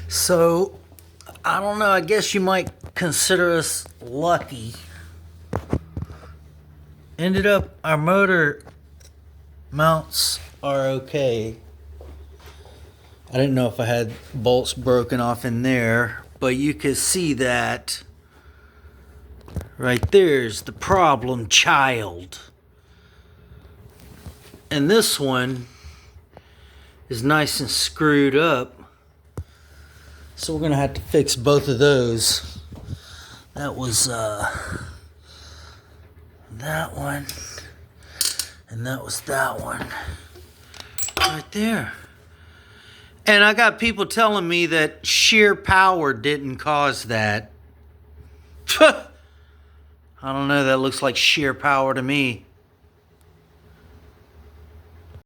So, I don't know, I guess you might consider us lucky. Ended up, our motor mounts are okay. I didn't know if I had bolts broken off in there, but you can see that right there's the problem child. And this one is nice and screwed up. So we're gonna have to fix both of those. That was that one, and that was that one right there. And I got people telling me that sheer power didn't cause that. I don't know, that looks like sheer power to me.